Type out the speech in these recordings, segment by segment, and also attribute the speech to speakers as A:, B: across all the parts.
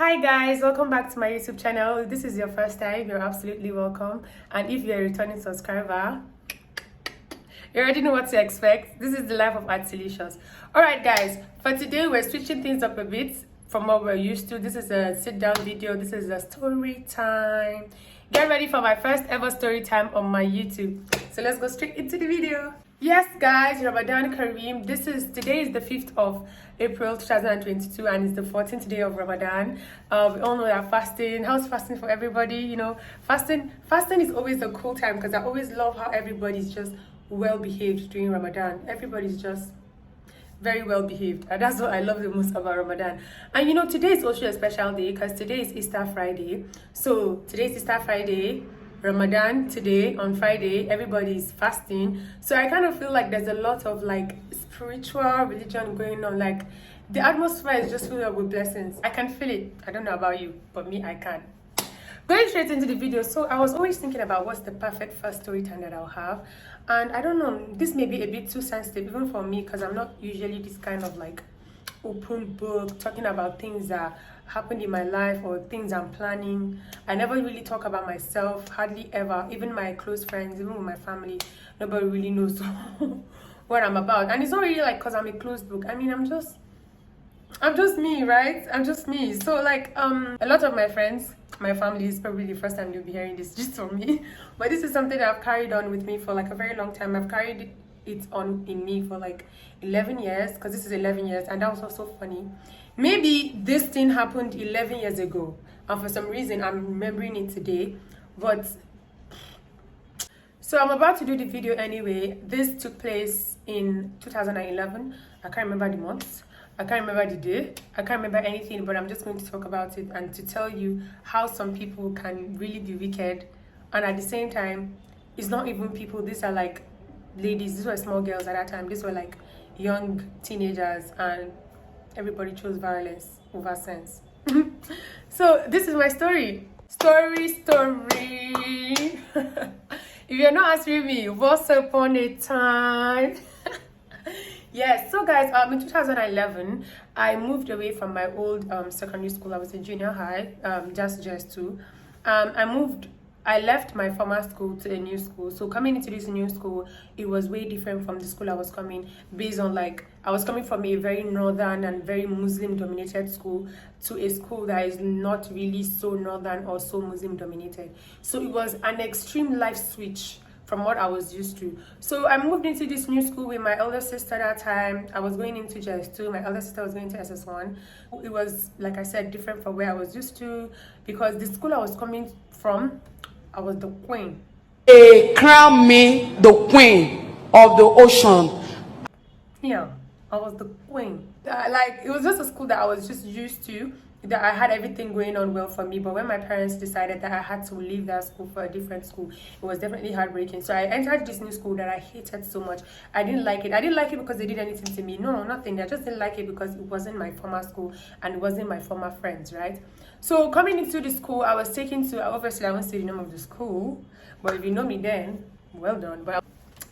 A: Hi guys, welcome back to my YouTube channel. If this is your first time, you're absolutely welcome. And if you're a returning subscriber, you already know what to expect. This is the life of Artilicious. Alright guys, for today we're switching things up a bit from what we're used to. This is a sit down video. This is a story time. Get ready for my first ever story time on my YouTube. So let's go straight into the video. Yes guys, Ramadan Kareem. Today is the 5th of April 2022 and it's the 14th day of Ramadan. We all know that fasting. How's fasting for everybody? You know, fasting is always a cool time because I always love how everybody's just well behaved during Ramadan. Everybody's just very well behaved, and that's what I love the most about Ramadan. And you know, today is also a special day because today is Easter Friday. So today is Easter Friday, Ramadan today on Friday, everybody's fasting. So I kind of feel like there's a lot of like spiritual religion going on. Like the atmosphere is just filled up with blessings. I can feel it. I don't know about you, but me, I can. Going straight into the video, so I was always thinking about what's the perfect first story time that I'll have. And I don't know, this may be a bit too sensitive even for me because I'm not usually this kind of like open book talking about things that happened in my life or things I'm planning. I never really talk about myself, hardly ever. Even my close friends, even with my family, nobody really knows what I'm about. And it's not really like because I'm a closed book. I mean, I'm just me, right? I'm just me. So like a lot of my friends, my family, is probably the first time you'll be hearing this just from me, but this is something that I've carried on with me for like a very long time. I've carried it on in me for like 11 years because this is 11 years, and that was also funny. Maybe this thing happened 11 years ago and for some reason I'm remembering it today, but so I'm about to do the video anyway. This took place in 2011. I can't remember the months, I can't remember the day, I can't remember anything, but I'm just going to talk about it and to tell you how some people can really be wicked, and at the same time, it's not even people. These are like ladies, these were small girls at that time, these were like young teenagers, and everybody chose violence over sense. So this is my story. If you're not answering me, once upon a time. Yes, so guys, in 2011, I moved away from my old secondary school. I was in junior high, just JS2. I left my former school to a new school. So coming into this new school, it was way different from the school I was coming, based on like, I was coming from a very northern and very Muslim dominated school to a school that is not really so northern or so Muslim dominated. So it was an extreme life switch from what I was used to. So I moved into this new school with my elder sister that time. I was going into JS2, my elder sister was going to SS1. It was, like I said, different from where I was used to because the school I was coming from, I was the queen.
B: They crown me the queen of the ocean.
A: Yeah, I was the queen. Like, it was just a school that I was just used to, that I had everything going on well for me. But when my parents decided that I had to leave that school for a different school, it was definitely heartbreaking. So I entered this new school that I hated so much. I didn't like it. I didn't like it because they did anything to me. No, nothing. I just didn't like it because it wasn't my former school and it wasn't my former friends, right? So coming into the school, I was taken to, obviously I won't say the name of the school, but if you know me then, well done. But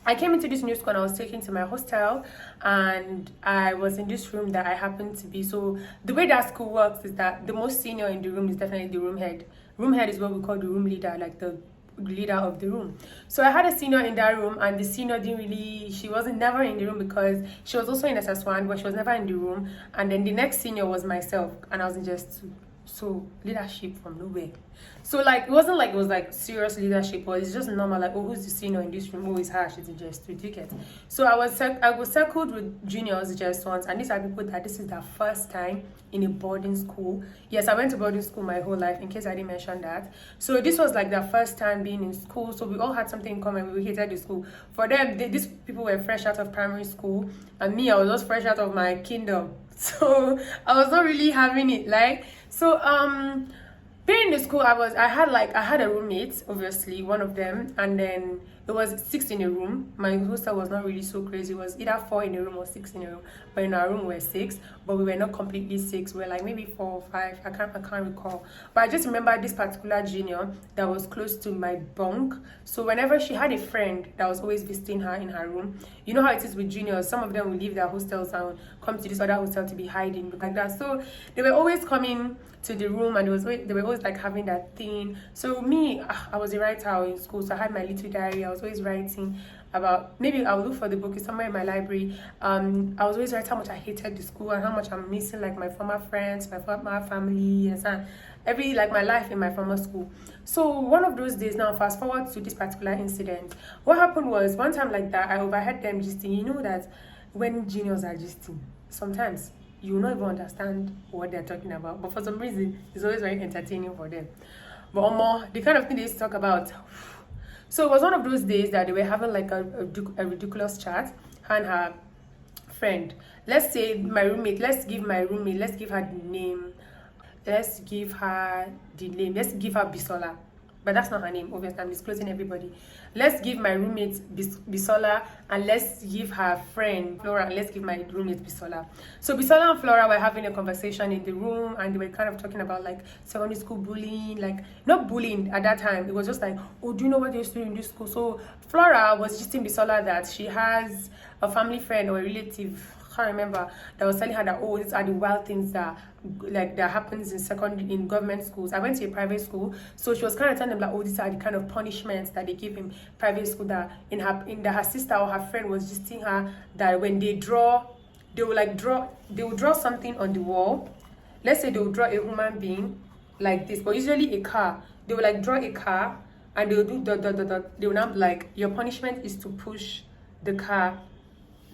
A: I came into this new school and I was taken to my hostel, and I was in this room that I happened to be. So the way that school works is that the most senior in the room is definitely the room head. Room head is what we call the room leader, like the leader of the room. So I had a senior in that room, and the senior she wasn't never in the room because she was also in SS1, but she was never in the room. And then the next senior was myself, and I was in just two. So leadership from nowhere. So like, it wasn't like it was like serious leadership, but it's just normal, like, oh, who's the senior in this room? Oh, it's her, she's in just 2 tickets. So I was circled with juniors just once, and these are people that this is their first time in a boarding school. Yes, I went to boarding school my whole life, in case I didn't mention that. So this was like their first time being in school, so we all had something in common. We hated the school. For them, these people were fresh out of primary school, and me, I was just fresh out of my kingdom. So I was not really having it, like. So being in the school, I had a roommate, obviously, one of them, and then it was 6 in a room. My hostel was not really so crazy. It was either 4 in a room or 6 in a room. But in our room we were 6, but we were not completely 6. We were like maybe 4 or 5. I can't recall. But I just remember this particular junior that was close to my bunk. So whenever she had a friend that was always visiting her in her room, you know how it is with juniors. Some of them will leave their hostels and come to this other hostel to be hiding like that. So they were always coming to the room, and they were always like having that thing. So me, I was a writer in school, so I had my little diary. I was always writing about, maybe I'll look for the book, it's somewhere in my library. I was always writing how much I hated the school and how much I'm missing like my former friends, my former family, and so every like my life in my former school. So one of those days, now fast forward to this particular incident, what happened was one time like that, I overheard them gisting. You know that when juniors are gisting, sometimes you will not even understand what they're talking about, but for some reason it's always very entertaining for them. But more the kind of thing they used to talk about. So it was one of those days that they were having like a ridiculous chat, her and her friend. Let's say my roommate, let's give her the name. Let's give her Bisola. But that's not her name, obviously. I'm disclosing everybody. Let's give my roommate Bisola, and let's give her friend Flora, and let's give my roommate Bisola. So Bisola and Flora were having a conversation in the room, and they were kind of talking about like secondary school bullying, like not bullying at that time. It was just like, oh, do you know what they used to do in this school? So Flora was just telling Bisola that she has a family friend or a relative, I can't remember, that was telling her that, oh, these are the wild things that happens in government schools. I went to a private school, so she was kind of telling them like, oh, these are the kind of punishments that they give in private school, that her sister or her friend was just telling her that when they will draw something on the wall. Let's say they will draw a human being like this, but usually a car. They will like draw a car, and they will do they will not like, your punishment is to push the car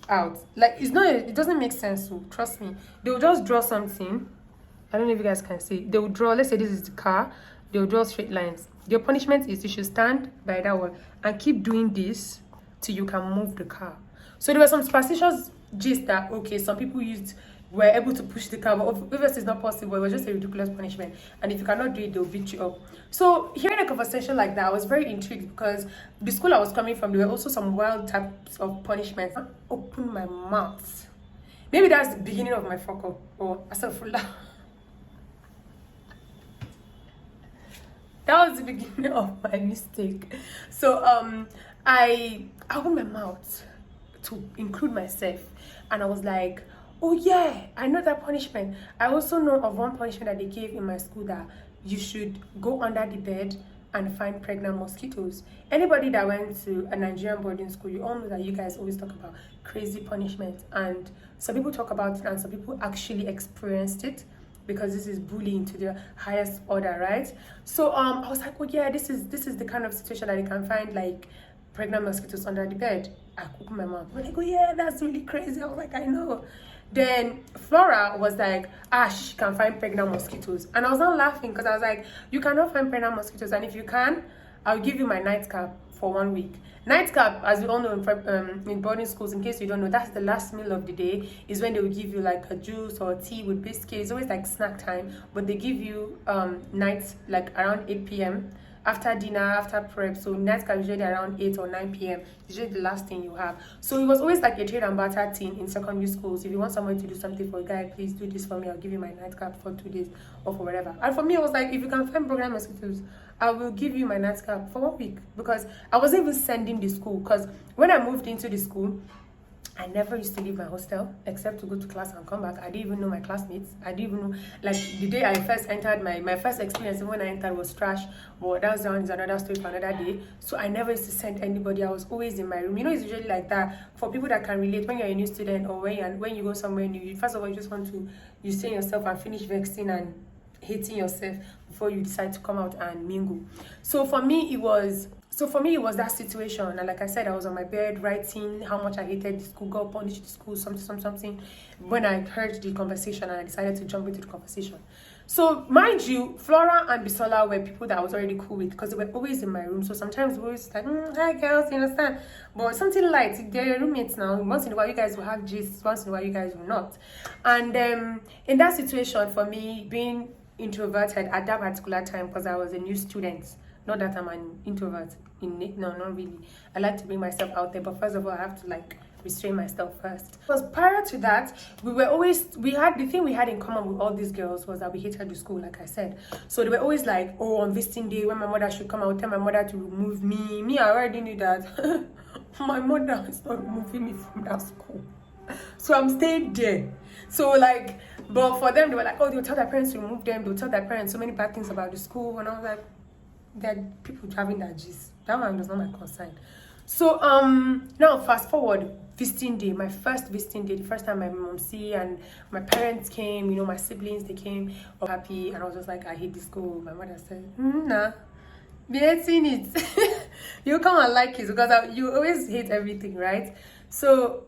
A: out. Like, it doesn't make sense. So trust me, they will just draw something. I don't know if you guys can see. They will draw, let's say this is the car, they will draw straight lines. Your punishment is you should stand by that wall and keep doing this till you can move the car. So there were some superstitious gist that, okay, some people were able to push the car, but obviously it's not possible. It was just a ridiculous punishment, and if you cannot do it, they'll beat you up. So hearing a conversation like that, I was very intrigued, because the school I was coming from, there were also some wild types of punishments. I opened my mouth. Maybe that's the beginning of my fuck up, or astaghfirullah. That was the beginning of my mistake. So I opened my mouth to include myself, and I was like, oh yeah, I know that punishment. I also know of one punishment that they gave in my school, that you should go under the bed and find pregnant mosquitoes. Anybody that went to a Nigerian boarding school, you all know that you guys always talk about crazy punishment, and some people talk about it and some people actually experienced it, because this is bullying to the highest order, right? So I was like, oh yeah, this is the kind of situation that you can find like pregnant mosquitoes under the bed. I opened my mouth. But I go, yeah, that's really crazy. I was like, I know. Then Flora was like, she can find pregnant mosquitoes. And I was not laughing, because I was like, you cannot find pregnant mosquitoes, and if you can, I'll give you my nightcap for 1 week. Nightcap, as we all know in boarding schools, in case you don't know, that's the last meal of the day, is when they will give you like a juice or tea with biscuits. It's always like snack time, but they give you nights like around 8 p.m. after dinner, after prep. So nightcap usually around 8 or 9 p.m. usually the last thing you have. So it was always like a trade and barter thing in secondary schools. If you want someone to do something for a guy, please do this for me, I'll give you my nightcap for 2 days or for whatever. And for me, it was like, if you can find program mosquitoes, I will give you my nightcap for 1 week, because I wasn't even sending the school. Because when I moved into the school, I never used to leave my hostel except to go to class and come back. I didn't even know my classmates. I didn't even know, like, the day I first entered, my first experience when I entered was trash. But that was another story for another day. So I never used to send anybody. I was always in my room. You know, it's usually like that for people that can relate. When you're a new student, or when you go somewhere new, first of all, you just want to, you stay yourself and finish vexing and hating yourself before you decide to come out and mingle. So for me, it was that situation. And like I said, I was on my bed writing how much I hated the school, God punished the school, something, when I heard the conversation, and I decided to jump into the conversation. So mind you, Flora and Bisola were people that I was already cool with, because they were always in my room. So sometimes we always like, hi girls, you understand? But something light, they're your roommates now. Once in a while you guys will have gist, once in a while you guys will not. And in that situation, for me, being introverted at that particular time, because I was a new student, Not that I'm an introvert. No, not really. I like to bring myself out there, but first of all, I have to like restrain myself first. Because prior to that, we had the thing we had in common with all these girls was that we hated the school, like I said. So they were always like, oh, on visiting day when my mother should come, I would tell my mother to remove me. I already knew that my mother is not removing me from that school, so I'm staying there. So like, but for them, they were like, oh, they'll tell their parents to remove them, they'll tell their parents so many bad things about the school. And I was like, there are people having that gist. That one was not my concern. So now fast forward, visiting day, my first visiting day, the first time my mom and my parents came, you know, my siblings, they came happy, and I was just like, I hate this school. My mother said, nah, be hating it. You come and like it, because you always hate everything, right? So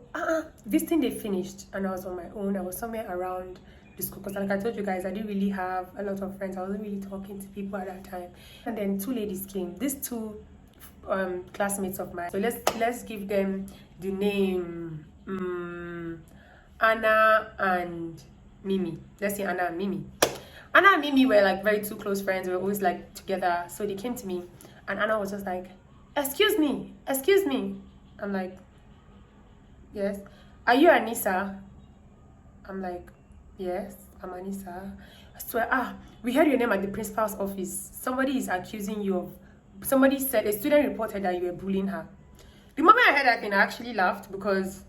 A: visiting day finished, and I was on my own. I was somewhere around the school, because like I told you guys, I didn't really have a lot of friends. I wasn't really talking to people at that time. And then two ladies came. These two classmates of mine. So let's give them the name Anna and Mimi. Let's say Anna and Mimi. Anna and Mimi were like very two close friends. We were always like together. So they came to me, and Anna was just like, excuse me. I'm like, yes. Are you Anissa? I'm like, yes, I'm Anissa. I swear, we heard your name at the principal's office. Somebody is accusing you of, somebody said, a student reported that you were bullying her. The moment I heard that thing, I actually laughed, because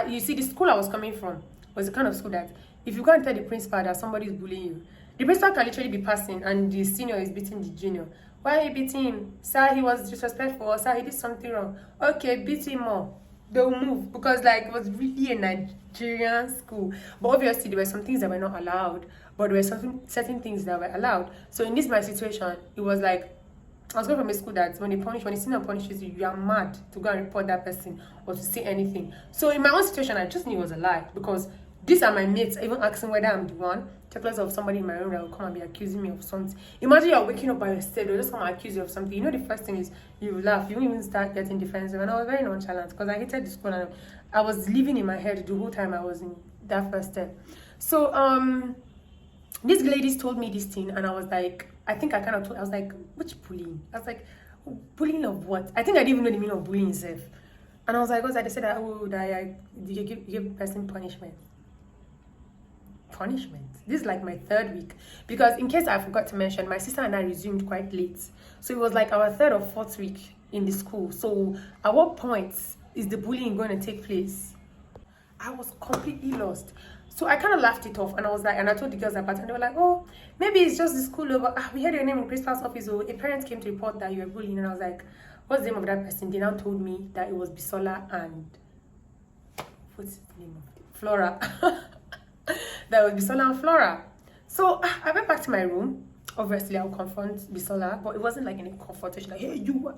A: you see, the school I was coming from was the kind of school that if you go and tell the principal that somebody is bullying you, the principal can literally be passing and the senior is beating the junior. Why are you beating him? Sir, he was disrespectful. Or, sir, he did something wrong. Okay, beat him more. They'll move, because like it was really a Nigerian school. But obviously there were some things that were not allowed, but there were certain things that were allowed. So in this my situation, it was like I was going from a school that when the senior punishes you, you are mad to go and report that person or to say anything. So in my own situation, I just knew it was a lie, because these are my mates even asking whether I'm the one. Take less of somebody in my room that will come and be accusing me of something. Imagine you're waking up by yourself, they'll just come and accuse you of something. You know, the first thing is you laugh, you won't even start getting defensive. And I was very nonchalant, because I hated the school, and I was living in my head the whole time I was in that first term. So these ladies told me this thing, and I was like, I was like, which bullying? I was like, bullying of what? I think I didn't even know the meaning of bullying itself. And I was like, they said that, you give person punishment. This is like my third week, because in case I forgot to mention, my sister and I resumed quite late, so it was like our third or fourth week in the school. So at what point is the bullying going to take place? I was completely lost. So I kind of laughed it off, and I was like, and I told the girls about it, and they were like, oh, maybe it's just the school over. We heard your name in principal's office, or a parent came to report that you were bullying. And I was like, what's the name of that person? They now told me that it was Bisola and what's the name of it? Flora. That was Bisola and Flora. So I went back to my room. Obviously, I'll confront Bisola, but it wasn't like any confrontation, like, hey, you.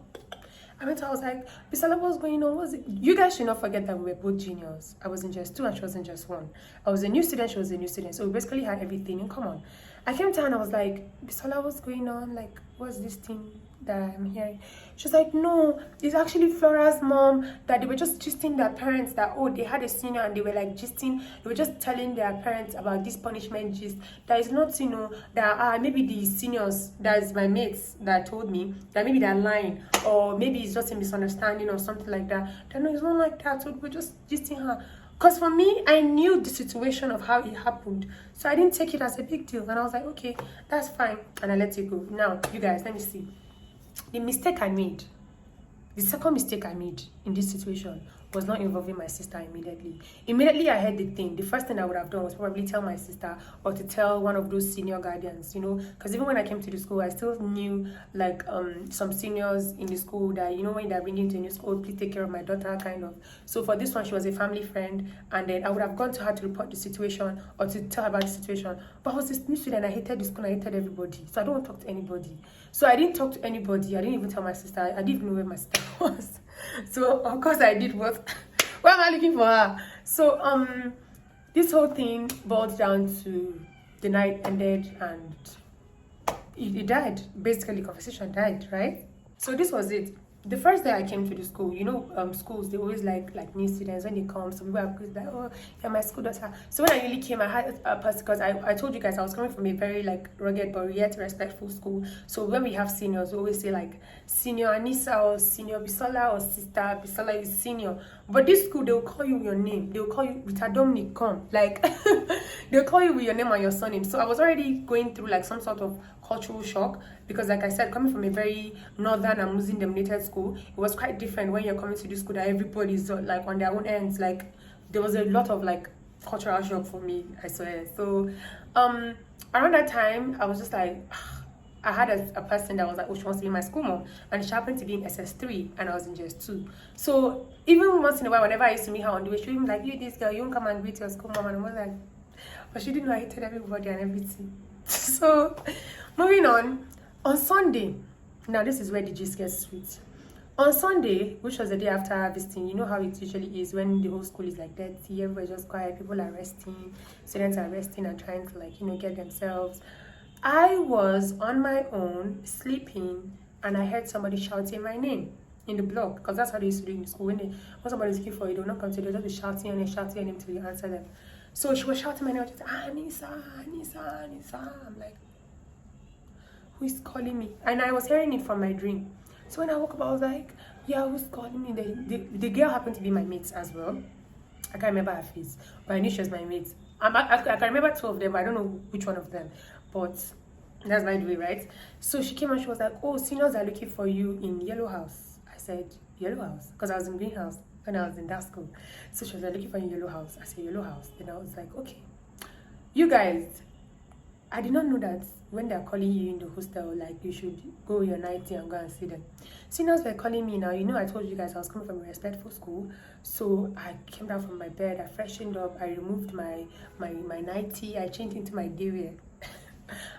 A: I was like, Bisola, what's going on? What's it? You guys should not forget that we were both juniors. I was in just 2 and she was in just 1. I was a new student, she was a new student. So we basically had everything in common. I came to her and I was like, Bisola, what's going on? Like, what's this thing that I'm hearing? She was like, no, it's actually Flora's mom, that they were just gisting their parents that, oh, they had a senior and they were like gisting, they were just telling their parents about this punishment gist. That is not, you know, that maybe the seniors, that is my mates that told me, that maybe they're lying, or maybe it's just a misunderstanding or something like that. No, it's not like that, so we're just gisting her. Because for me, I knew the situation of how it happened, so I didn't take it as a big deal, and I was like, okay, that's fine, and I let it go. Now, you guys, let me see. The mistake I made, the second mistake I made in this situation was not involving my sister immediately. Immediately I heard the thing. The first thing I would have done was probably tell my sister, or to tell one of those senior guardians, you know, because even when I came to the school, I still knew like some seniors in the school that, you know, when they're bringing to a new school, please take care of my daughter, kind of. So for this one, she was a family friend, and then I would have gone to her to report the situation or to tell her about the situation. But I was this new student, I hated the school, I hated everybody, so I don't want to talk to anybody. So I didn't talk to anybody. I didn't even tell my sister. I didn't even know where my sister was. So of course I did what? Where am I looking for her? So this whole thing boiled down to the night ended and it died. Basically, conversation died, right? So this was it. the first day I came to the school, you know, schools, they always like new students. When they come, some people are like, oh, you're my school daughter. So when I really came, I had a person, because I told you guys I was coming from a very like rugged but yet respectful school. So when we have seniors, we always say like senior Anissa or senior Bisola or sister Bisola is senior. But this school, they'll call you with your name. They'll call you Rita Dominic, come. Like, they'll call you with your name and your surname. So I was already going through like some sort of cultural shock, because like I said, coming from a very northern and Muslim dominated school, it was quite different when you're coming to this school that everybody's like on their own ends. Like, there was a lot of like cultural shock for me, I swear. So around that time, I was just like, I had a person that was like, oh, she wants to be my school mom, and she happened to be in SS3 and I was in JS2. So even once in a while, whenever I used to meet her on the way, she would be like, you this girl, you won't come and greet your school mom. And I was like, but she didn't know I hated everybody and everything. So moving on Sunday, now this is where the gist gets sweet. On Sunday, which was the day after visiting, you know how it usually is when the whole school is like dirty, everybody's just quiet, people are resting, students are resting and trying to like, you know, get themselves. I was on my own sleeping and I heard somebody shouting my name in the block, because that's how they used to do in the school. When somebody's looking for you, they'll not come to you, they'll just be shouting and shouting your name till you answer them. So she was shouting my name, just Anissa, Anissa, Anissa. I'm like, who is calling me? And I was hearing it from my dream. So when I woke up, I was like, yeah, who's calling me? The girl happened to be my mate as well. I can't remember her face, but I knew she was my mate. I can remember two of them, but I don't know which one of them. But that's by the way, right? So she came and she was like, oh, seniors are looking for you in Yellow House. I said, Yellow House? Because I was in Green House when I was in that school. So she was like, looking for you in Yellow House. I said, Yellow House. Then I was like, okay. You guys, I did not know that when they're calling you in the hostel, like you should go your nightie and go and see them. Seniors were calling me now. You know, I told you guys I was coming from a respectful school. So I came down from my bed, I freshened up, I removed my nightie, I changed into my day wear.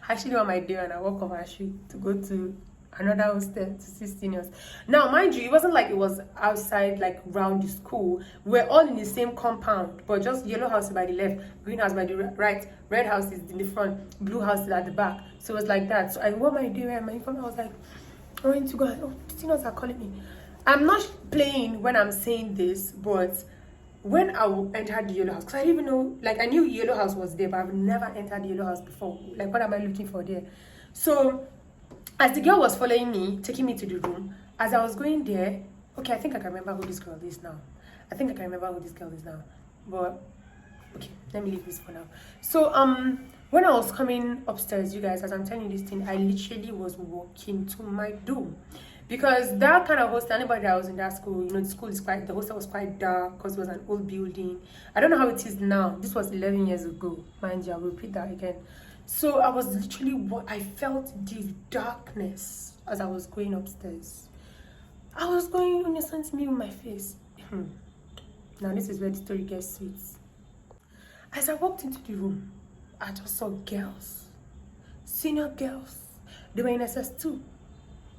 A: I actually wore my day and I walked off our street to go to another hostel to see seniors. Now, mind you, it wasn't like it was outside, like round the school. We're all in the same compound, but just Yellow House by the left, Green House by the right, Red House is in the front, Blue House is at the back. So it was like that. So I wore my day and my uniform. I was like, I'm going to go. Oh, seniors are calling me. I'm not playing when I'm saying this, but when I entered the Yellow House, because I didn't even know, like I knew Yellow House was there, but I've never entered the Yellow House before. Like, what am I looking for there? So as the girl was following me, taking me to the room, as I was going there, okay, I think I can remember who this girl is now. But okay, let me leave this for now. So when I was coming upstairs, you guys, as I'm telling you this thing, I literally was walking to my doom. Because that kind of hostel, anybody that was in that school, you know, the hostel was quite dark because it was an old building. I don't know how it is now. This was 11 years ago. Mind you, I'll repeat that again. So I was literally, I felt the darkness as I was going upstairs. I was going, when you sent me with my face. Now this is where the story gets sweet. As I walked into the room, I just saw girls, senior girls. They were in SS2,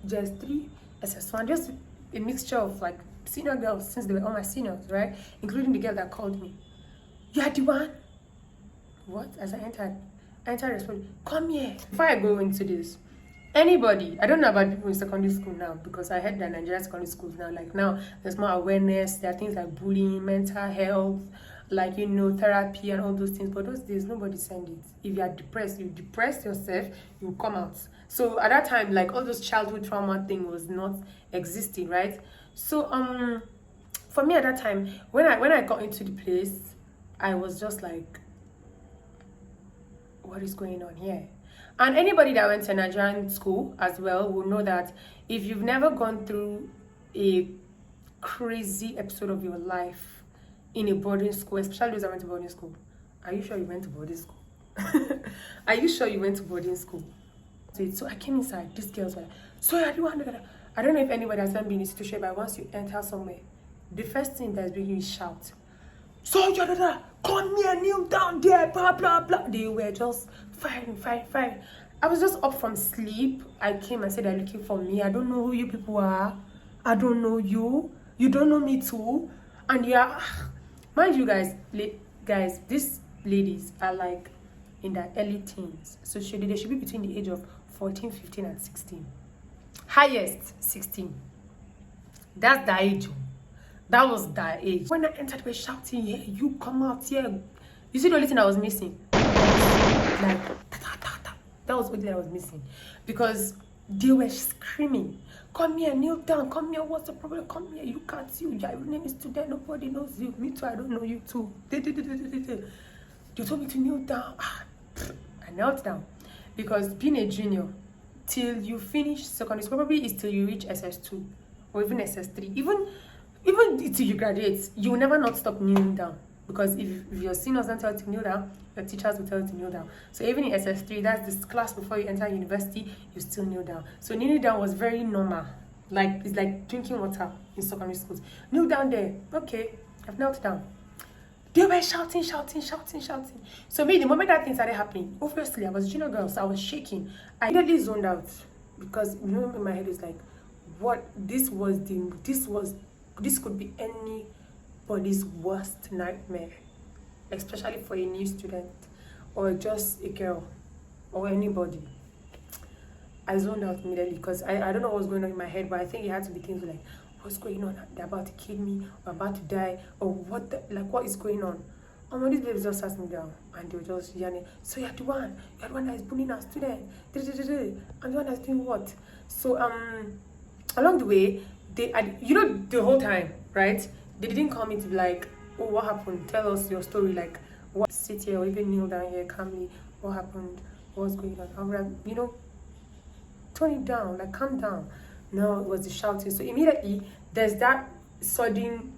A: JS3, SS1, just a mixture of like senior girls, since they were all my seniors, right? Including the girl that called me. You are the one? What? As I entered responded, come here. Before I go into this, anybody, I don't know about people in secondary school now, because I heard that Nigerian secondary schools now, like now, there's more awareness. There are things like bullying, mental health, like, you know, therapy and all those things. But those days, nobody send it. If you are depressed, you depress yourself, you come out. So at that time, like all those childhood trauma thing was not existing, right? So for me at that time, when I got into the place, I was just like, what is going on here? And anybody that went to Nigerian school as well will know that if you've never gone through a crazy episode of your life in a boarding school, especially those that went to boarding school, are you sure you went to boarding school? Are you sure you went to boarding school? So I came inside, these girls were like, so I don't know if anybody has been in this situation, but once you enter somewhere, the first thing that's doing you is shout, so come here, kneel down there, blah blah blah. They were just firing. I was just up from sleep. I came and said, they're looking for me. I don't know who you people are. I don't know you. You don't know me too. And yeah, mind you guys, these ladies are like in their early teens. So they should be between the age of 14, 15 and 16. Highest 16. That's the age. That was the age. When I entered, they were shouting, "Yeah, you come out here." You see the only thing I was missing? Like, ta, ta, ta, ta. That was the only thing I was missing. Because they were screaming, "Come here, kneel down, come here, what's the problem? Come here, you can't see you, your name is student, nobody knows you. Me too, I don't know you too." They told me to kneel down. I knelt down. Because being a junior, till you finish secondary school, probably is till you reach SS2 or even SS3. Even till you graduate, you will never not stop kneeling down. Because if your seniors don't tell you to kneel down, your teachers will tell you to kneel down. So even in SS3, that's this class before you enter university, you still kneel down. So kneeling down was very normal. Like, it's like drinking water in secondary schools. Kneel down there. Okay, I've knelt down. They were shouting. So me, the moment that thing started happening, obviously I was a junior girl, so I was shaking. I immediately zoned out because in my head is like, what? This could be anybody's worst nightmare, especially for a new student or just a girl or anybody. I zoned out immediately because I don't know what was going on in my head, but I think it had to be things like, what's going on? They're about to kill me, or I'm about to die, or what is going on? And when these babies just sat me down and they were just yelling, "So you're the one that is bullying our student, and the one that's doing what?" So along the way, the whole time, right? They didn't call me to be like, "Oh, what happened? Tell us your story, like what, sit here or even kneel down here calmly, what happened, what's going on?" I would have, tone it down, like calm down. No, it was the shouting. So immediately there's that sudden,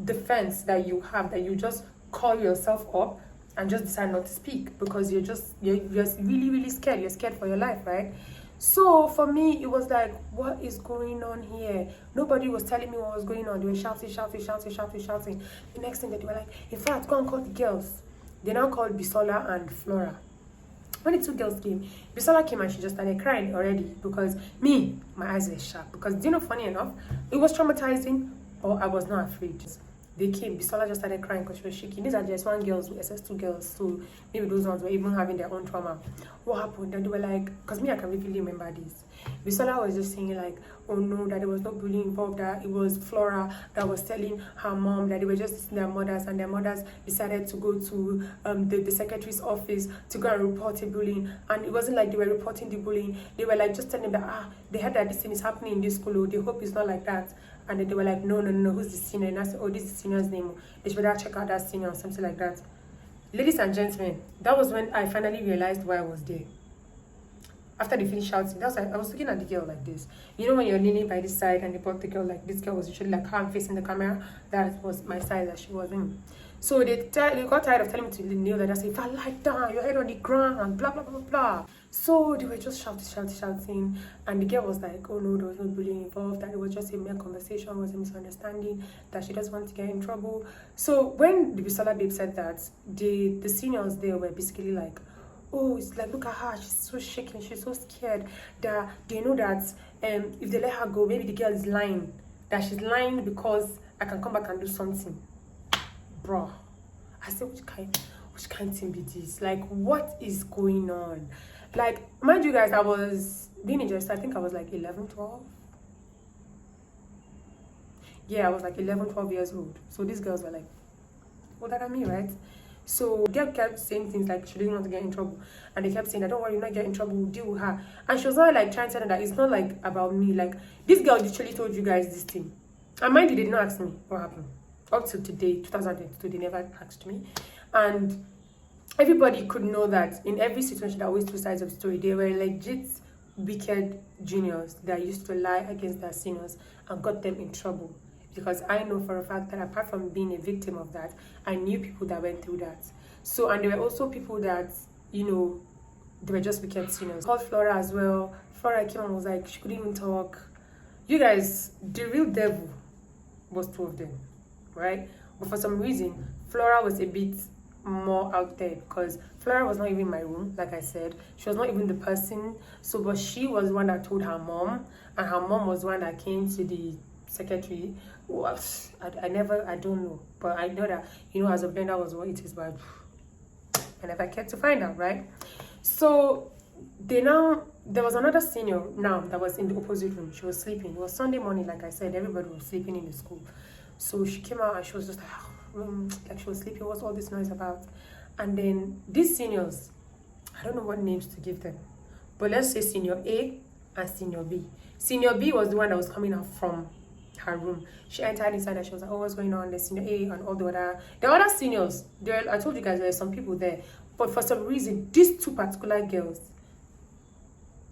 A: defense that you have, that you just call yourself up and just decide not to speak because you're really, really scared. You're scared for your life, right? So for me, it was like, what is going on here? Nobody was telling me what was going on. They were shouting. The next thing that they were like, in fact, go and call the girls. They now called Bisola and Flora. When the two girls came, Bisola came and she just started crying already because my eyes were sharp. Because, funny enough, it was traumatizing, but I was not afraid. They came, Bisola just started crying because she was shaking. These are just one girls, SS2 girls, so maybe those ones were even having their own trauma. What happened? And they were like, because I can vividly remember this. Bisola was just saying like, oh no, that there was no bullying involved, that it was Flora that was telling her mom that they were just listening to their mothers, and their mothers decided to go to the secretary's office to go and report the bullying. And it wasn't like they were reporting the bullying, they were like just telling them that they heard that this thing is happening in this school, they hope it's not like that. And then they were like, no, who's the senior? And I said, oh, this is the senior's name, they should check out that senior or something like that. Ladies and gentlemen, that was when I finally realized why I was there. After they finished shouting, that's like, I was looking at the girl like this. When you're leaning by this side and they brought the girl like this, girl was usually like how I'm facing the camera. That was my side that she was in. So they got tired of telling me to kneel and I said, if I lie down, your head on the ground, and blah, blah, blah, blah. So they were just shouting. And the girl was like, oh no, there was no bullying involved, that it was just a mere conversation, it was a misunderstanding, that she doesn't want to get in trouble. So when the Bisola babe said that, the seniors there were basically like, oh, it's like, look at her, she's so shaking, she's so scared, that they know that if they let her go, maybe the girl is lying, that she's lying because I can come back and do something. Bruh, I said, which kind thing be this? Like, what is going on? Like, mind you guys, I was being in just, I think I was like 11, 12. Yeah, I was like 11, 12 years old. So these girls were like older than me, right? So they kept saying things like she didn't want to get in trouble, and they kept saying that, don't worry, you're not getting in trouble, we'll deal with her. And she was not like trying to tell them that it's not like about me. Like, this girl literally told you guys this thing, and mind you, they did not ask me what happened. Up to today, 2022, they never asked me. And everybody could know that in every situation, there are always two sides of the story. They were legit wicked juniors that used to lie against their seniors and got them in trouble. Because I know for a fact that apart from being a victim of that, I knew people that went through that. So, and there were also people that, they were just wicked seniors. Called Flora as well. Flora came and was like, she couldn't even talk. You guys, the real devil was two of them, right? But for some reason, Flora was a bit more out there because Flora was not even in my room, like I said. She was not even the person. So, but she was one that told her mom, and her mom was one that came to the secretary. Well, I don't know, but I know that, as a blender was what it is, but I never cared to find out, right? So There was another senior now that was in the opposite room. She was sleeping. It was Sunday morning, like I said, everybody was sleeping in the school. So she came out and she was just like she was sleeping. What's all this noise about? And then these seniors, I don't know what names to give them, but let's say senior A and senior B. Senior B was the one that was coming out from her room. She entered inside and she was like, oh, what's going on? There's senior A and all the other seniors. I told you guys there's some people there, but for some reason, these two particular girls,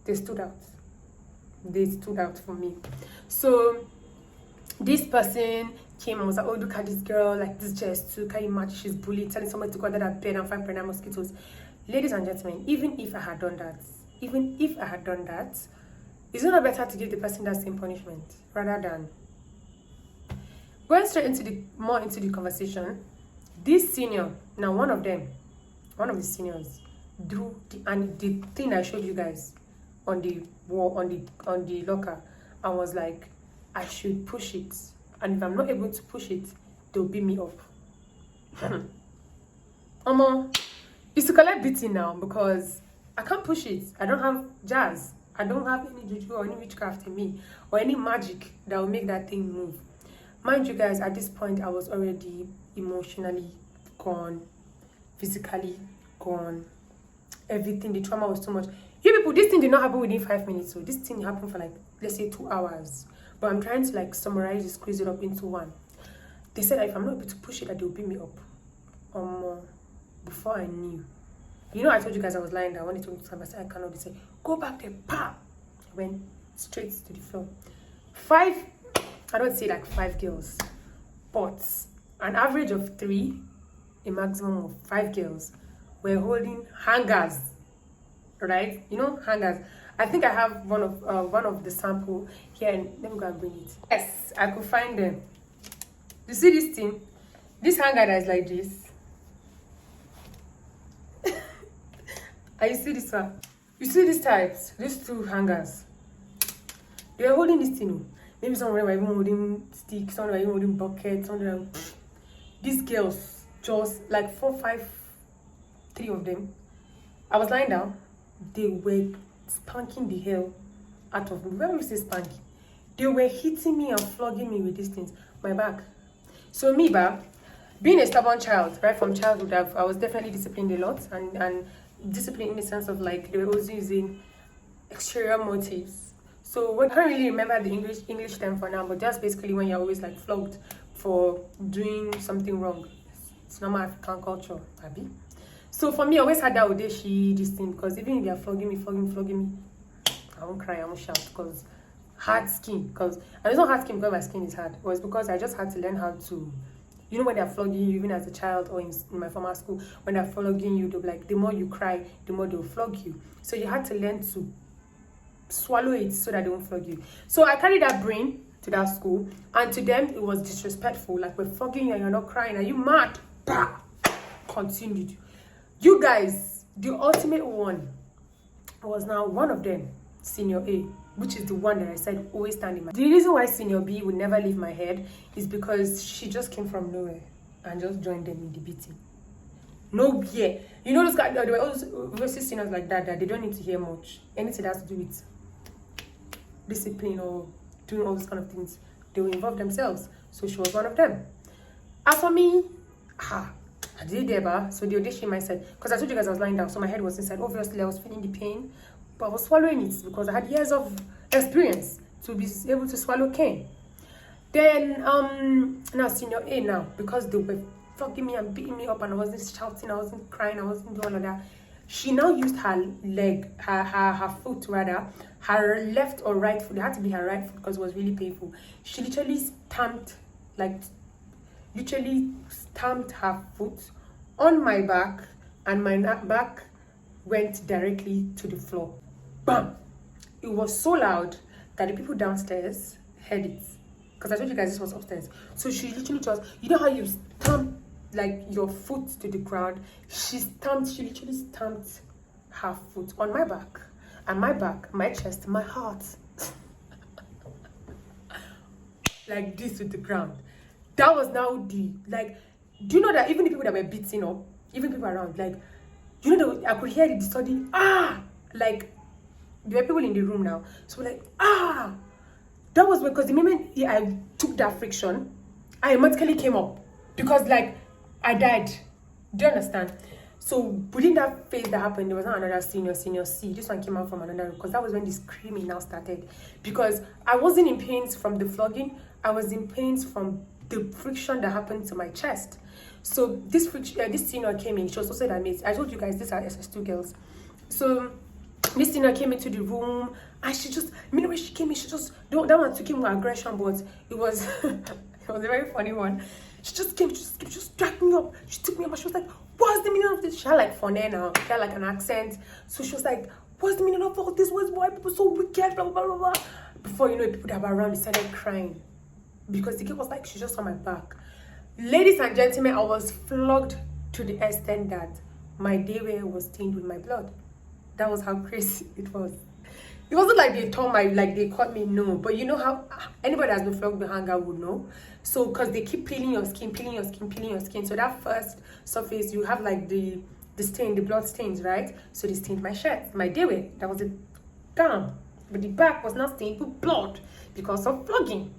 A: they stood out. They stood out for me. So this person came and was like, oh, look at this girl, like this dress too, can you imagine? She's bullied, telling somebody to go under that bed and find pregnant mosquitoes. Ladies and gentlemen, even if I had done that, is it not better to give the person that same punishment rather than going straight into the conversation? This senior, now one of the seniors drew the thing I showed you guys on the wall, on the locker, and was like, I should push it, and if I'm not able to push it, they'll beat me up. It's to collect beating now because I can't push it. I don't have jazz. I don't have any juju or any witchcraft in me or any magic that will make that thing move. Mind you guys, at this point I was already emotionally gone, physically gone, everything. The trauma was too much. You people, this thing did not happen within 5 minutes. So this thing happened for like, let's say 2 hours. But I'm trying to like summarize it, squeeze it up into one. They said that if I'm not able to push it, that they'll beat me up. Before I knew. You know, I told you guys I was lying down. When they told me to stand, I said, I cannot be said, go back there, pa! I went straight to the floor. I don't say like 5 girls, but an average of 3, a maximum of 5 girls were holding hangers, right? You know, hangers. I think I have one of the sample here, and let me go and bring it. Yes, I could find them. You see this thing? This hanger that is like this. And you see this one? You see these types? These 2 hangers. They are holding this thing. Maybe some were even holding sticks, some were even holding buckets, some were... These girls, just like 4, 5, 3 of them. I was lying down. They were spanking the hell out of me. When we say spanking, they were hitting me and flogging me with these things. My back. So me, being a stubborn child, right from childhood, I was definitely disciplined a lot, and discipline in the sense of like they were always using exterior motives. So I can't really remember the English term for now, but just basically when you're always like flogged for doing something wrong. It's normal African culture, Abby. So for me, I always had that audacious this thing, because even if you're flogging me, I won't cry, I won't shout, because hard skin. Because I was not hard skin because my skin is hard. It was because I just had to learn how to. You know, when they're flogging you, even as a child or in my former school, when they're flogging you, they'll be like, the more you cry, the more they'll flog you. So you had to learn to swallow it so that they won't flog you. So I carried that brain to that school, and to them, it was disrespectful. Like, we're flogging you and you're not crying. Are you mad? Bah! Continued. You guys, the ultimate one was now one of them, Senior A, which is the one that I said always stand in my... The reason why Senior B would never leave my head is because she just came from nowhere and just joined them in the beating. No, yeah. You know, those guys, there were also seniors like that they don't need to hear much. Anything that has to do with discipline or doing all those kind of things, they will involve themselves. So she was one of them. As for me, I did there, so the audition mindset, because I told you guys I was lying down, so my head was inside. Obviously, I was feeling the pain, but I was swallowing it because I had years of experience to be able to swallow cane. Then, now Senior A now, because they were flogging me and beating me up, and I wasn't shouting, I wasn't crying, I wasn't doing all of that. She now used her leg, her foot rather, her left or right foot. It had to be her right foot because it was really painful. She literally stamped her foot on my back, and my back went directly to the floor. Bam! It was so loud that the people downstairs heard it, because I told you guys this was upstairs. So she literally just, you know how you stamp like your foot to the ground? She literally stamped her foot on my back, and my back, my chest, my heart, like this to the ground. That was now the, like, do you know that even the people that were beating up, even people around, like, you know, I could hear the distorting, like there were people in the room now, so we're like, that was because the moment I took that friction, I automatically came up because like I died. Do you understand? So within that phase that happened, there was not another senior C. This one came out from another room because that was when the screaming now started. Because I wasn't in pains from the flogging, I was in pains from the friction that happened to my chest. So this senior came in. She was also that mate. I told you guys these are SS2 girls. So this senior came into the room and she just, when she came in, she just, that one took him with aggression, but it was it was a very funny one. She just came, she just dragged me up. She took me up and she was like, what's the meaning of this? She had like phone now, she had like an accent. So she was like, what's the meaning of all this? Why people so wicked? Blah, blah, blah, blah. Before you know it, people that were around, they started crying. Because the girl was like, she just saw my back. Ladies and gentlemen, I was flogged to the extent that my daywear was stained with my blood. That was how crazy it was. It wasn't like they told they caught me, no. But you know how anybody that's been flogged with hanger would know. So, because they keep peeling your skin. So that first surface, you have like the stain, the blood stains, right? So they stained my shirt, my daywear. That was it. Damn. But the back was not stained with blood because of flogging.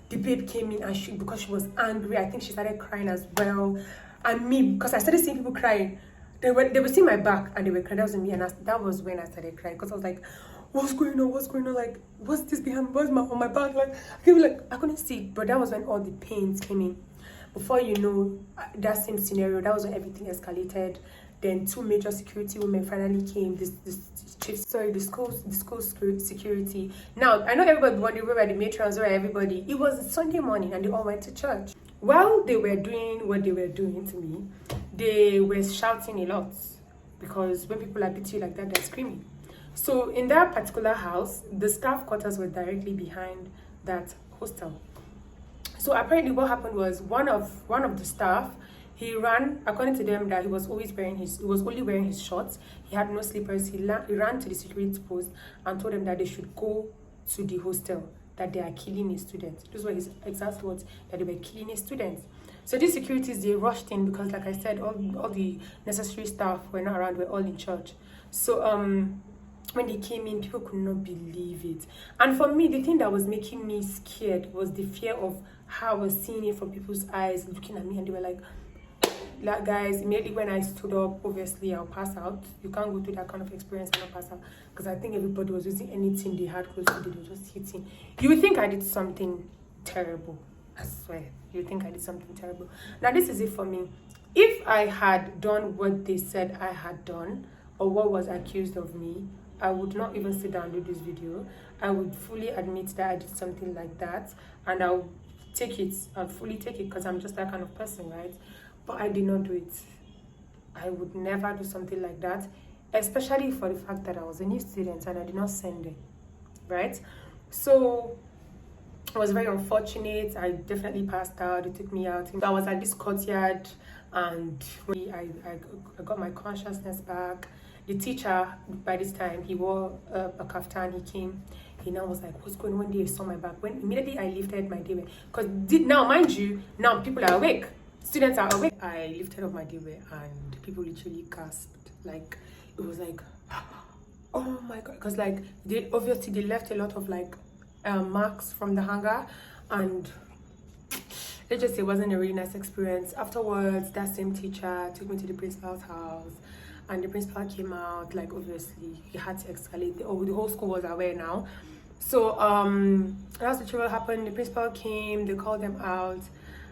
A: The babe came in and because she was angry, I think she started crying as well. And me, because I started seeing people crying. They were seeing my back and they were crying. That was me, and that was when I started crying because I was like, what's going on? Like, what's this behind? What's on my back? Like, I couldn't see. But that was when all the pains came in. Before you know, that same scenario, that was when everything escalated. Then 2 major security women finally came. The school security. Now I know everybody wondering where the matrons were. Everybody. It was Sunday morning and they all went to church. While they were doing what they were doing to me, they were shouting a lot because when people are beating you like that, they're screaming. So in that particular house, the staff quarters were directly behind that hostel. So apparently what happened was one of the staff, he ran, according to them, that he was only wearing his shorts. He had no slippers. He ran to the security post and told them that they should go to the hostel, that they are killing his students. Those were his exact words, that they were killing his students. So these securities, they rushed in because, like I said, all the necessary staff were not around, were all in church. So when they came in, people could not believe it. And for me, the thing that was making me scared was the fear of how I was seeing it from people's eyes, looking at me, and they were like, guys, immediately when I stood up, obviously I'll pass out. You can't go through that kind of experience and not pass out, because I think everybody was using anything they had close to them, they were just hitting. You would think I did something terrible. I swear, you think I did something terrible. Now this is it for me. If I had done what they said I had done, or what was accused of me, I would not even sit down and do this video. I would fully admit that I did something like that, and I'll fully take it because I'm just that kind of person, right? But I did not do it. I would never do something like that, especially for the fact that I was a new student and I did not send it, right? So it was very unfortunate. I definitely passed out. They took me out. I was at this courtyard and I got my consciousness back. The teacher, by this time, he wore a kaftan. He came. He now was like, what's going on? When they saw my back, when immediately I lifted my daywear, because now, mind you, now people are awake. Students are awake. I lifted up my daywear and people literally gasped. Like, it was like, oh my god, because like they left a lot of like marks from the hanger, and let's just say it wasn't a really nice experience. Afterwards, that same teacher took me to the principal's house, and the principal came out. Like, obviously he had to escalate. The whole school was aware now. So that's literally what happened. The principal came, they called them out.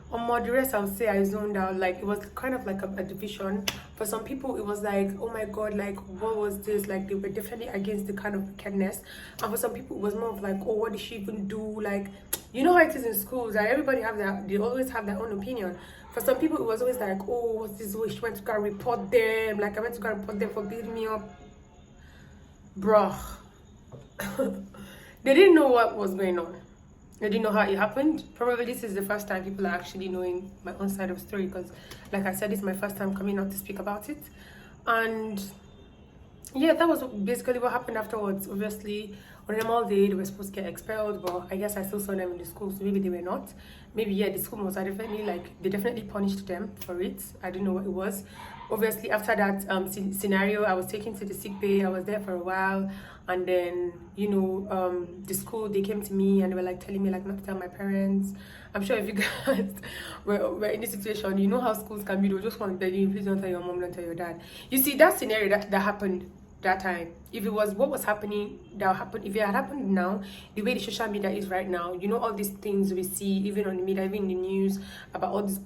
A: On the rest, I would say I zoned out. Like, it was kind of like a division. For some people, it was like, oh my god, like, what was this? Like, they were definitely against the kind of wickedness. And for some people, it was more of like, oh, what did she even do? Like, you know how it is in schools, like, everybody they always have their own opinion. For some people, it was always like, oh, what's this way? She went to go and report them. Like, I went to go and report them for beating me up. Bruh. They didn't know what was going on. They didn't know how it happened. Probably this is the first time people are actually knowing my own side of the story, because like I said, it's my first time coming out to speak about it. And yeah, that was basically what happened afterwards. Obviously, on a normal day, they were supposed to get expelled, but I guess I still saw them in the school, so maybe they were not. Maybe, yeah, the school was definitely, like, they definitely punished them for it. I don't know what it was. obviously after that scenario, I was taken to the sick bay. I was there for a while, and then the school, they came to me and they were like telling me like not to tell my parents. I'm sure if you guys were in this situation, you know how schools can be. They'll just want to tell you, please don't tell your mom, don't tell your dad. You see, that scenario that happened that time, if it was what was happening that happened, if it had happened now, the way the social media is right now, all these things we see even on the media, even in the news, about all this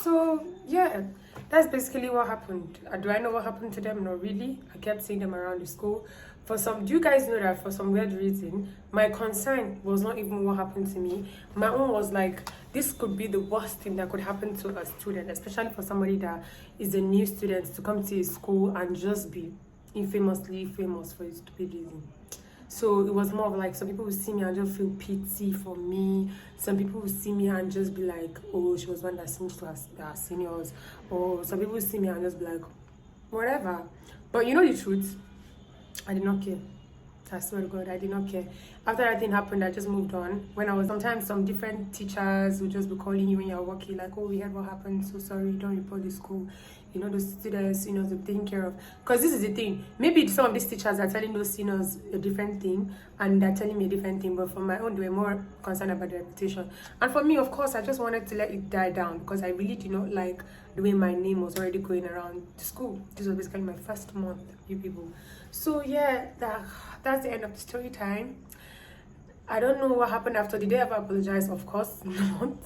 A: so yeah, that's basically what happened. Do I know what happened to them? Not really. I kept seeing them around the school. Do you guys know that for some weird reason, my concern was not even what happened to me. My own was like, this could be the worst thing that could happen to a student, especially for somebody that is a new student, to come to a school and just be infamously famous for his stupid reason. So it was more of like, some people will see me and just feel pity for me. Some people will see me and just be like, oh, she was one that snitched to her seniors. Or some people will see me and just be like, whatever. But you know the truth, I did not care. I swear to God, I did not care. After that thing happened, I just moved on. Sometimes some different teachers will just be calling you when you're working, like, oh, we heard what happened, so sorry, don't report the school. The students, they're taken care of. Because this is the thing. Maybe some of these teachers are telling those seniors a different thing, and they're telling me a different thing. But for my own, they were more concerned about the reputation. And for me, of course, I just wanted to let it die down, because I really did not like the way my name was already going around the school. This was basically my first month, you people. So yeah, that's the end of the story time. I don't know what happened after. Did they ever apologize? Of course not.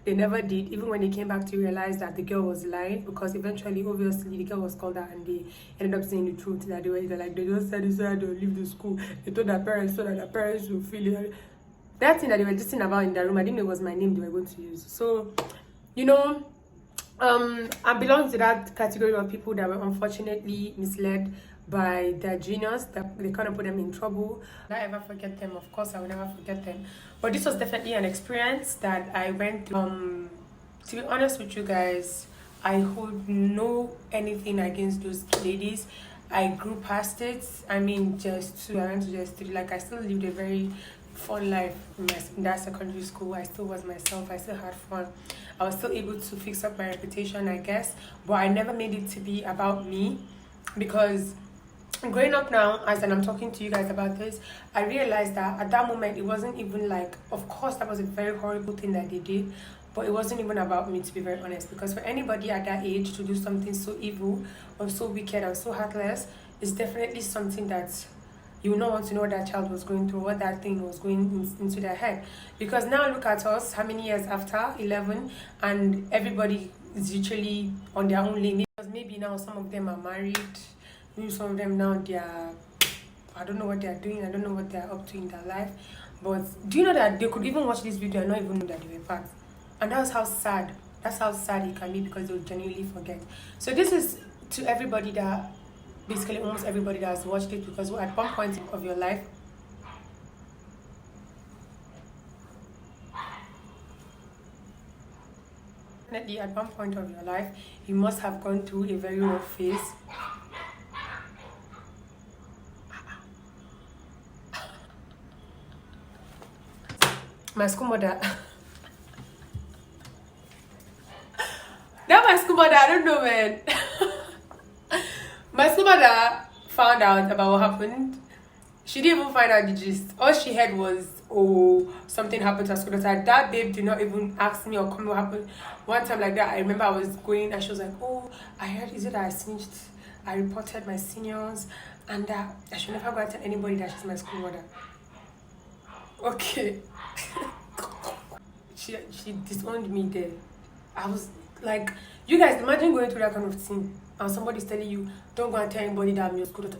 A: They never did. Even when they came back to realize that the girl was lying, because eventually, obviously, the girl was called out and they ended up saying the truth, that they just said they'll leave the school. They told their parents so that their parents will feel it. That thing that they were just about in the room, I didn't know it was my name they were going to use. So, I belong to that category of people that were unfortunately misled by their genius, that they kind of put them in trouble. Will I ever forget them? Of course, I will never forget them. But this was definitely an experience that I went through. To be honest with you guys, I hold no anything against those ladies. I grew past it. I mean, I went to just like, I still lived a very fun life in that secondary school. I still was myself. I still had fun. I was still able to fix up my reputation, I guess. But I never made it to be about me, because growing up now, as I'm talking to you guys about this, I realized that at that moment, it wasn't even like, of course, that was a very horrible thing that they did, but it wasn't even about me, to be very honest. Because for anybody at that age to do something so evil or so wicked and so heartless, is definitely something that you will not want to know what that child was going through, what that thing was going into their head. Because now look at us, how many years after? 11, and everybody is literally on their own lane. Because maybe now some of them are married, maybe some of them now I don't know what they're doing, I don't know what they're up to in their life. But do you know that they could even watch this video and not even know that they were part? And that's how sad it can be, because they'll genuinely forget. So this is to everybody that, basically almost everybody that has watched it, because at one point of your life, definitely at one point of your life, you must have gone through a very rough phase. My school mother. Now my school mother, I don't know, man. My school mother found out about what happened. She didn't even find out the gist. All she heard was, oh, something happened to her school daughter. That babe did not even ask me or come what happened. One time like that, I remember I was going and she was like, oh, I heard, is it that I snitched? I reported my seniors and that I should never go and tell anybody that she's my school mother. Okay. She disowned me there. I was like, you guys imagine going through that kind of thing and somebody's telling you, don't go and tell anybody that I'm your school daughter.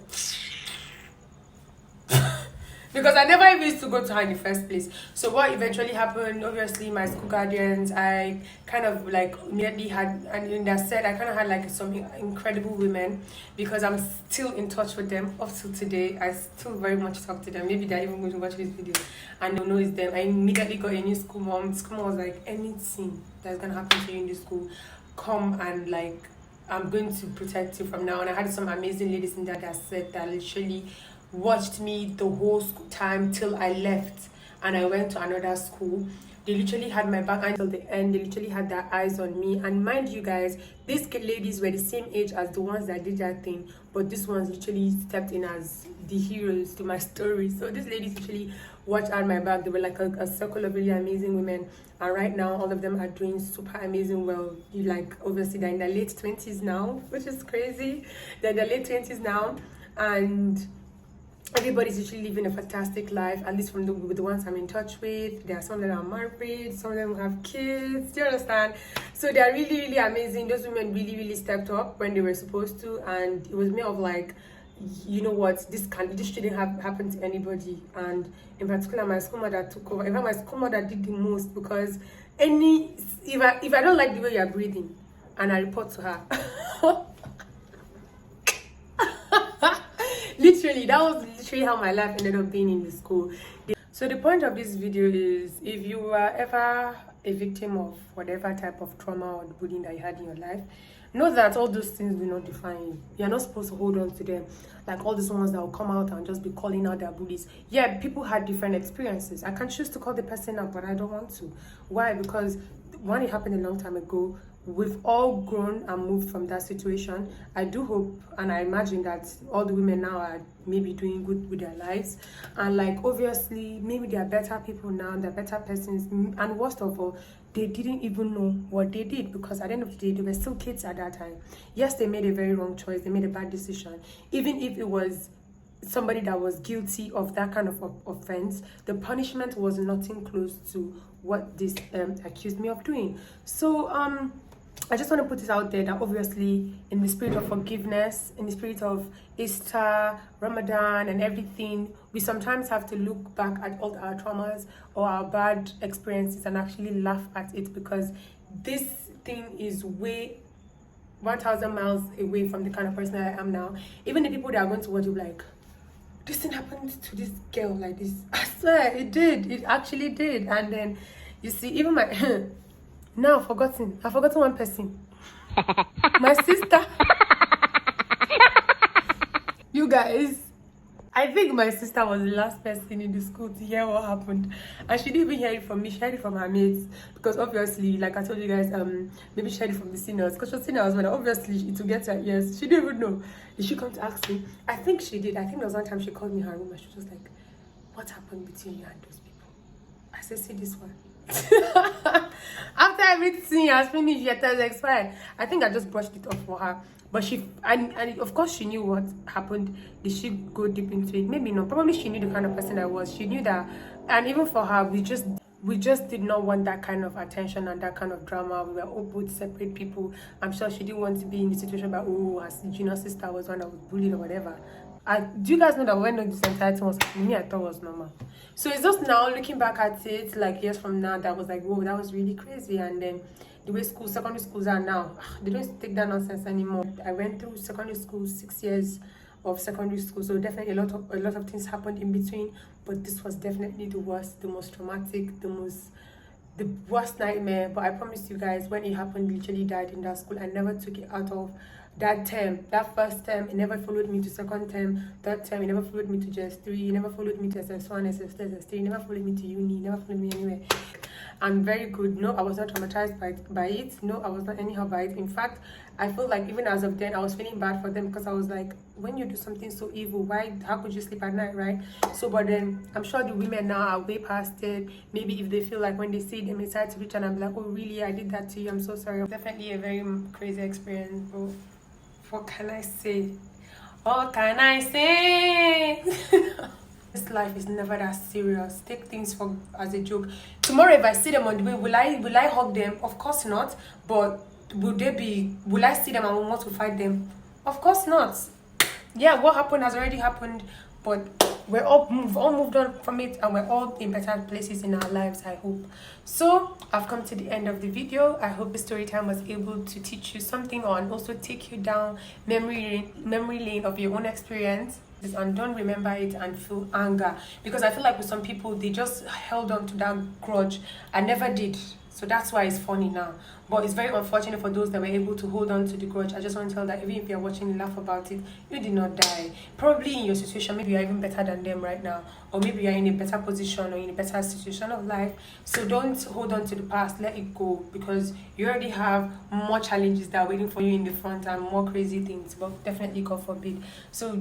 A: Because I never even used to go to her in the first place. So what eventually happened, obviously my school guardians, I kind of like immediately had, and in that set, I kind of had like some incredible women, because I'm still in touch with them up till today. I still very much talk to them. Maybe they're even going to watch this video and they'll know it's them. I immediately got a new school mom. School mom was like, anything that's gonna happen to you in this school, come and like, I'm going to protect you from now. And I had some amazing ladies in that said that literally watched me the whole school time till I left and I went to another school. They literally had my back until the end. They literally had their eyes on me. And mind you guys, these ladies were the same age as the ones that did that thing, but these ones literally stepped in as the heroes to my story. So these ladies literally watched out my back. They were like a circle of really amazing women, and right now all of them are doing super amazing well. You like, obviously they're in their late 20s now, which is crazy. They're in their late 20s now, and everybody's literally living a fantastic life, at least from the ones I'm in touch with. There are some that are married, some of them have kids. Do you understand? So they're really, really amazing. Those women really, really stepped up when they were supposed to, and it was more of like, you know what, this shouldn't have happened to anybody. And in particular, my school mother took over. In fact, my school mother did the most, because if I don't like the way you're breathing, and I report to her. Literally, that was literally how my life ended up being in the school. So the point of this video is, if you were ever a victim of whatever type of trauma or bullying that you had in your life, know that all those things do not define you. You're not supposed to hold on to them. Like all these ones that will come out and just be calling out their bullies. Yeah, people had different experiences. I can choose to call the person out, but I don't want to. Why? Because one, it happened a long time ago. We've all grown and moved from that situation. I do hope and I imagine that all the women now are maybe doing good with their lives, and like obviously maybe they are better people now, they're better persons, and worst of all, they didn't even know what they did, because at the end of the day they were still kids at that time. Yes, they made a very wrong choice, they made a bad decision. Even if it was somebody that was guilty of that kind of offense, the punishment was nothing close to what this accused me of doing. So I just want to put it out there that obviously in the spirit of forgiveness, in the spirit of Easter, Ramadan and everything, we sometimes have to look back at all our traumas or our bad experiences and actually laugh at it, because this thing is way 1,000 miles away from the kind of person I am now. Even the people that are going to watch you like, this thing happened to this girl like this. I swear it did. It actually did. And then you see, even my now I've forgotten one person. My sister. You guys, I think my sister was the last person in the school to hear what happened, and she didn't even hear it from me. She heard it from her mates, because obviously, like I told you guys, maybe she heard it from the seniors, because she was seniors, but obviously it will get her ears. She didn't even know. Did she come to ask me? I think she did. I think there was one time she called me her room and she was just like, what happened between you and those people? I said, see this one. After everything has finished, your test expired. I think I just brushed it off for her. But she, and of course she knew what happened. Did she go deep into it? Maybe not. Probably she knew the kind of person I was. She knew that. And even for her, we just did not want that kind of attention and that kind of drama. We were all both separate people. I'm sure she didn't want to be in the situation where, oh, her junior sister was one that was bullied or whatever. Do you guys know that when this entire thing was happening, me, I thought it was normal. So it's just now looking back at it, like years from now, that was like, whoa, that was really crazy. And then the way secondary schools are now, they don't take that nonsense anymore. I went through secondary school, 6 years of secondary school, so definitely a lot of things happened in between, but this was definitely the worst, the most traumatic, the worst nightmare. But I promise you guys, when it happened, literally died in that school. I never took it out of that term. That first term, it never followed me to second term. Third term, it never followed me to JS3. It never followed me to SS1, SS2, SS3. It never followed me to uni. It never followed me anywhere. I'm very good. No, I was not traumatized by it. No, I was not anyhow by it. In fact, I feel like even as of then, I was feeling bad for them, because I was like, when you do something so evil, how could you sleep at night, right? So, but then I'm sure the women now are way past it. Maybe if they feel like when they see them inside to reach and I'm like, oh really, I did that to you, I'm so sorry. Definitely a very crazy experience, bro. What can I say? What can I say? This life is never that serious. Take things as a joke. Tomorrow, if I see them on the way, will I hug them? Of course not. But will I see them and want to fight them? Of course not. Yeah, what happened has already happened, but we're all moved on from it, and we're all in better places in our lives, I hope. So I've come to the end of the video. I hope the story time was able to teach you something, or and also take you down memory lane of your own experience, and don't remember it and feel anger, because I feel like with some people, they just held on to that grudge and never did So that's why it's funny now. But it's very unfortunate for those that were able to hold on to the grudge. I just want to tell that even if you're watching, laugh about it, you did not die. Probably in your situation, maybe you're even better than them right now. Or maybe you're in a better position or in a better situation of life. So don't hold on to the past, let it go. Because you already have more challenges that are waiting for you in the front and more crazy things. But definitely, God forbid. So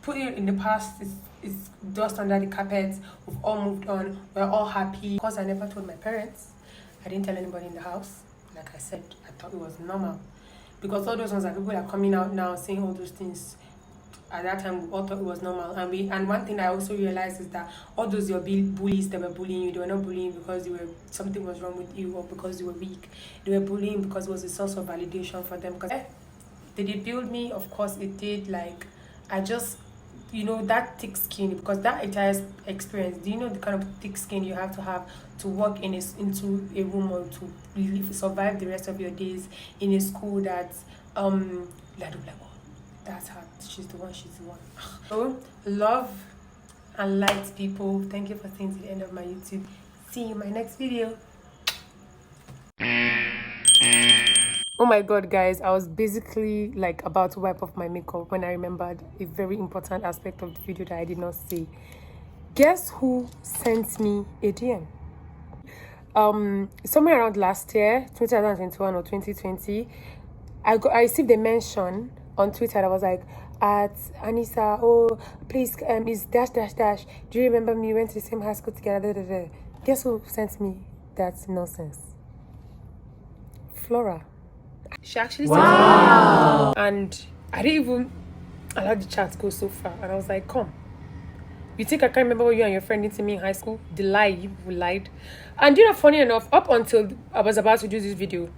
A: put it in the past. It's dust under the carpet. We've all moved on. We're all happy. Because I never told my parents. I didn't tell anybody in the house. Like I said, I thought it was normal. Because all those ones that people are coming out now saying all those things, at that time we all thought it was normal. And one thing I also realized is that all those your bullies that were bullying you, they were not bullying because something was wrong with you or because you were weak. They were bullying because it was a source of validation for them. Because did it build me? Of course it did. Like I just, that thick skin, because that entire experience, do you know the kind of thick skin you have to walk into a room or to survive the rest of your days in a school that's that's her, she's the one. So love and light, people. Thank you for staying to the end of my YouTube. See you in my next video. Oh my god, guys, I was basically like about to wipe off my makeup when I remembered a very important aspect of the video that I did not say. Guess who sent me a DM? Somewhere around last year, 2021 or 2020, I received a mention on Twitter that was like, at Anissa, oh please, is dash. Do you remember me? We went to the same high school together. Guess who sent me that nonsense? Flora. She actually sent me, and I didn't even allow the chat to go so far. And I was like, come, you think I can't remember what you and your friend did to me in high school? The lie, you lied. And funny enough, up until I was about to do this video,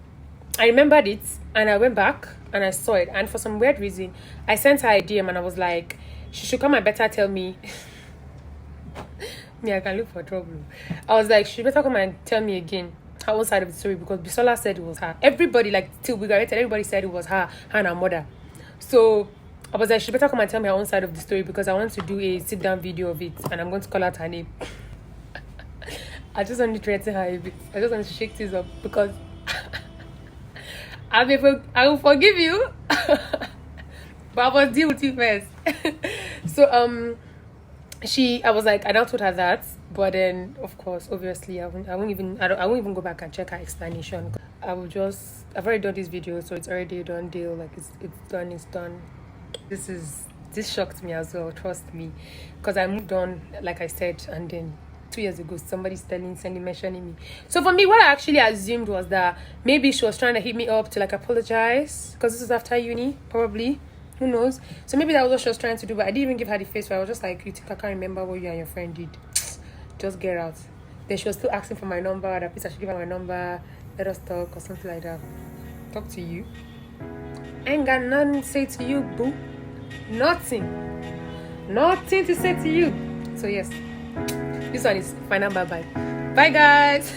A: I remembered it and I went back and I saw it, and for some weird reason I sent her a DM and I was like, she should come and better tell me. Me, I can look for trouble. I was like, she better come and tell me again her own side of the story, because Bisola said it was her. Everybody, like till we graduated, everybody said it was her and her mother. So I was like, she better come and tell me her own side of the story, because I want to do a sit down video of it and I'm going to call out her name. I just want to threaten her a bit. I just want to shake this up because I will forgive you, but I must deal with you first. So I was like, I don't told her that, but then of course, obviously, I won't even go back and check her explanation. I've already done this video, so it's already a done deal. Like it's done. This shocked me as well, trust me, because I moved on, like I said, and then 2 years ago somebody's mentioning me. So for me, what I actually assumed was that maybe she was trying to hit me up to like apologize, because this is after uni, probably. Who knows? So maybe that was what she was trying to do, but I didn't even give her the face where I was just like, you think I can't remember what you and your friend did? Just get out. Then she was still asking for my number, that please I should give her my number, let us talk or something like that. Talk to you. I ain't got nothing to say to you, boo. Nothing to say to you. So yes, this one is final. Bye guys.